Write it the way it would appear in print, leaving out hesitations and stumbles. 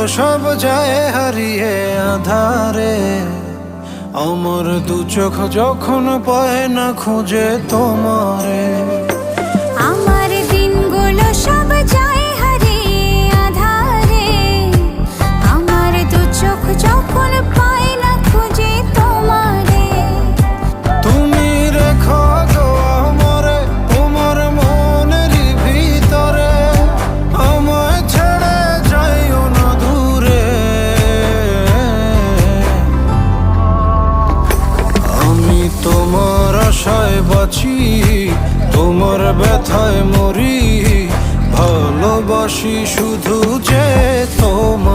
সব যায় হারিয়ে আধারে। আমার দু চোখ যখন পায় না খুঁজে তোমারে। আমার দিনগুলো সব যায় হারিয়ে আঁধারে। আমার দু চোখ যখন পায় না খুঁজে তোমারে। তুমি রেখো গো আমারে তোমার মনের ভিতরে, আমায় ছেড়ে যাইও না দূরে। আমি তোমার আশায় বাঁচি, তোমার ব্যথায় মরি, ভালোবাসি শুধু যে তোমার।